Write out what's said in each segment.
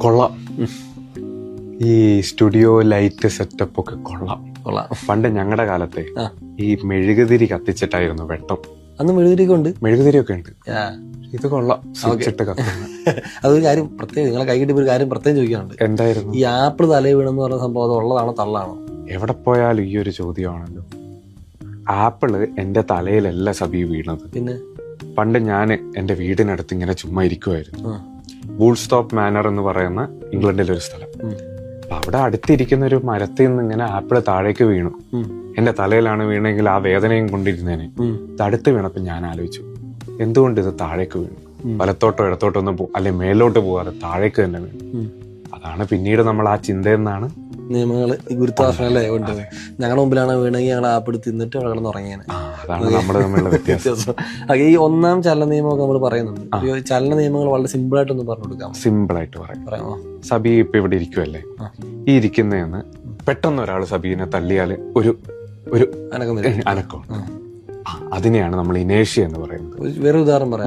കൊള്ളാം. ഈ studio light setup ഒക്കെ കൊള്ളാം. പണ്ട് ഞങ്ങളുടെ കാലത്തെ ഈ മെഴുകുതിരി കത്തിച്ചിട്ടായിരുന്നു വെട്ടം. അന്ന് മെഴുകുതിരിയൊക്കെ ഉണ്ട്. മെഴുകുതിരിയൊക്കെ ഉണ്ട്. ഇത് കൊള്ളാം. അതൊരു കാര്യം പ്രത്യേകം നിങ്ങളെ കൈ കിട്ടിയ ഒരു കാര്യം പ്രത്യേകം ചോദിക്കാനുണ്ട്. എന്തായിരുന്നു? ഈ ആപ്പിൾ തലയിൽ വീണെന്ന് പറഞ്ഞ സംഭവം അത് ഉള്ളതാണോ തള്ളാണോ? എവിടെ പോയാലും ഈ ഒരു ചോദ്യമാണല്ലോ. ആപ്പിള് എന്റെ തലയിലല്ല സബി വീണത്. പിന്നെ പണ്ട് ഞാൻ എന്റെ വീടിനടുത്ത് ഇങ്ങനെ ചുമ്മാ ഇരിക്കുമായിരുന്നു. വൂൾസ്റ്റോപ്പ് മാനർ എന്ന് പറയുന്ന ഇംഗ്ലണ്ടിലെ ഒരു സ്ഥലം. അപ്പൊ അവിടെ അടുത്തിരിക്കുന്ന ഒരു മരത്തിൽ നിന്ന് ഇങ്ങനെ ആപ്പിള് താഴേക്ക് വീണു. എന്റെ തലയിലാണ് വീണെങ്കിൽ ആ വേദനയും കൊണ്ടിരുന്നേനെ. ഇത് അടുത്ത് വീണപ്പോ ഞാൻ ആലോചിച്ചു, എന്തുകൊണ്ട് ഇത് താഴേക്ക് വീണു? വലത്തോട്ടോ ഇടത്തോട്ടോ ഒന്നും അല്ലെ മേലോട്ട് പോകാതെ താഴേക്ക് തന്നെ വീണു. അതാണ് പിന്നീട് നമ്മൾ ആ ചിന്തയിൽ നിന്നാണ് നിയമങ്ങൾ, ഈ ഗുരുത്വാകർഷണല്ലേ കൊണ്ടത്. ഞങ്ങളുടെ മുമ്പിലാണ് വീണെങ്കിൽ ഞങ്ങൾ ആപ്പിട്ട് തിന്നിട്ട് അവിടെ കിടന്ന് ഉറങ്ങിയാണ്. അതാണ് നമ്മുടെ തമ്മിലുള്ള വ്യത്യാസം. ഈ ഒന്നാം ചലന നിയമമൊക്കെ നമ്മൾ പറയുന്നുണ്ട്. ചലന നിയമങ്ങൾ വളരെ സിമ്പിൾ ആയിട്ടൊന്ന് പറഞ്ഞു കൊടുക്കാം. സിമ്പിൾ ആയിട്ട് പറയാമോ? സബി ഇപ്പൊ ഇവിടെ ഇരിക്കുവല്ലേ, ഈ ഇരിക്കുന്നതെന്ന് പെട്ടെന്ന് ഒരാൾ സബീനെ തല്ലിയാൽ ഒരു അനക്കം, അതിനെയാണ് നമ്മൾ ഇനേഷ്യ എന്ന് പറയുന്നത്.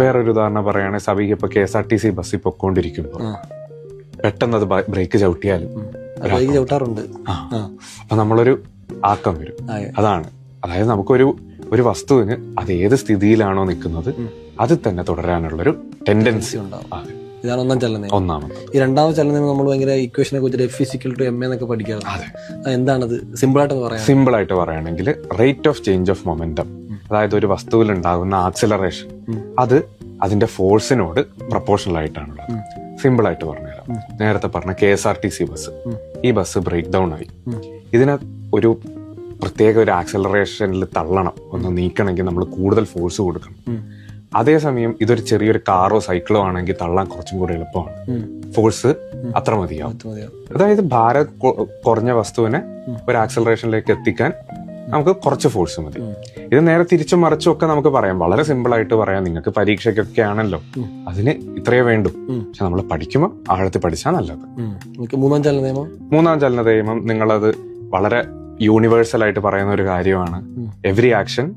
വേറൊരു ഉദാഹരണം പറയുകയാണെങ്കിൽ സബിക്ക് ഇപ്പൊ KSRTC ബസ്സിൽ പൊക്കോണ്ടിരിക്കുമ്പോ പെട്ടെന്ന് അത് ബ്രേക്ക് ചവിട്ടിയാലും ചവിട്ടാറുണ്ട്. അപ്പൊ നമ്മളൊരു ആക്കം വരും. അതാണ്, അതായത് നമുക്കൊരു വസ്തുവിന് അത് ഏത് സ്ഥിതിയിലാണോ നിൽക്കുന്നത് അതിൽ തന്നെ തുടരാനുള്ളൊരു ടെൻഡൻസി ഉണ്ടാവും. ഇതാണ് ഒന്നാം ചലന. ഒന്നാമത്. ഈ രണ്ടാമത് ചലന നമ്മൾ ഭയങ്കര ഇക്വേഷനെ കുറിച്ച് F=ma എന്നൊക്കെ പഠിക്കാറുണ്ട്. എന്താണത്? സിമ്പിൾ ആയിട്ട് പറയുകയാണെങ്കിൽ rate of change of momentum, അതായത് ഒരു വസ്തുവിൽ ഉണ്ടാകുന്ന ആക്സിലറേഷൻ അത് അതിന്റെ ഫോഴ്സിനോട് പ്രൊപ്പോർഷണൽ ആയിട്ടാണുള്ളത്. സിമ്പിൾ ആയിട്ട് പറഞ്ഞുതരാം. നേരത്തെ പറഞ്ഞ KSRTC ബസ്, ഈ ബസ് ബ്രേക്ക് ഡൗൺ ആയി. ഇതിനെ ഒരു പ്രത്യേക ഒരു ആക്സിലറേഷനിൽ തള്ളണം, ഒന്ന് നീക്കണമെങ്കിൽ നമ്മൾ കൂടുതൽ ഫോഴ്സ് കൊടുക്കണം. അതേസമയം ഇതൊരു ചെറിയൊരു കാറോ സൈക്കിളോ ആണെങ്കിൽ തള്ളാൻ കുറച്ചും കൂടെ എളുപ്പമാണ്. ഫോഴ്സ് അത്ര മതിയാവും. അതായത് ഭാരം കുറഞ്ഞ വസ്തുവിനെ ഒരു ആക്സിലറേഷനിലേക്ക് എത്തിക്കാൻ നമുക്ക് കുറച്ച് ഫോഴ്സ് മതി. ഇത് നേരെ തിരിച്ചും മറിച്ചും ഒക്കെ നമുക്ക് പറയാം. വളരെ സിമ്പിൾ ആയിട്ട് പറയാം. നിങ്ങൾക്ക് പരീക്ഷയ്ക്കൊക്കെ ആണല്ലോ അതിന് ഇത്രയേ വേണ്ടു. പക്ഷെ നമ്മൾ പഠിക്കുമ്പോൾ ആഴത്തിൽ പഠിച്ചാൽ നല്ലത്. മൂന്നാം ചലന നിയമം നിങ്ങളത് വളരെ യൂണിവേഴ്സൽ ആയിട്ട് പറയുന്ന ഒരു കാര്യമാണ്. Every action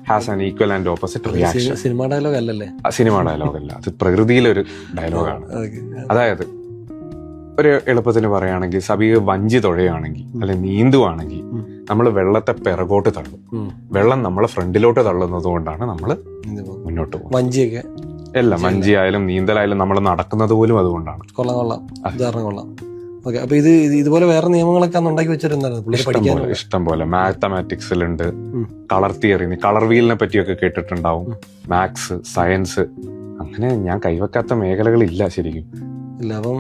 has an equal and opposite reaction. Cinema dialogue അല്ലല്ലേ? സിനിമ ഡയലോഗ് അല്ല, അത് പ്രകൃതിയിലൊരു ഡയലോഗാണ്. അതായത് ഒരു എളുപ്പത്തിന് പറയുകയാണെങ്കിൽ സബി വഞ്ചി തുഴയുകയാണെങ്കിൽ അല്ലെ നീന്തുവാണെങ്കിൽ നമ്മൾ വെള്ളത്തെ പിറകോട്ട് തള്ളും. വെള്ളം നമ്മളെ ഫ്രണ്ടിലോട്ട് തള്ളുന്നത് കൊണ്ടാണ് നമ്മൾ മുന്നോട്ട് പോകുന്നത്. വഞ്ചിയൊക്കെ എല്ലാം, വഞ്ചി ആയാലും നീന്തലായാലും നമ്മൾ നടക്കുന്നത് പോലും അതുകൊണ്ടാണ്. കൊള്ളാം. അപ്പൊ ഇതുപോലെ വേറെ നിയമങ്ങളൊക്കെ ഉണ്ടാക്കി വെച്ചിരുന്നത് ഇഷ്ടം പോലെ. മാത്തമാറ്റിക്സിലുണ്ട്, കളർ തിയറി, കളർ വീലിനെ പറ്റിയൊക്കെ കേട്ടിട്ടുണ്ടാവും. മാത്സ്, സയൻസ്, അങ്ങനെ ഞാൻ കൈവെക്കാത്ത മേഖലകളില്ല ശരിക്കും. ഇല്ല. അപ്പം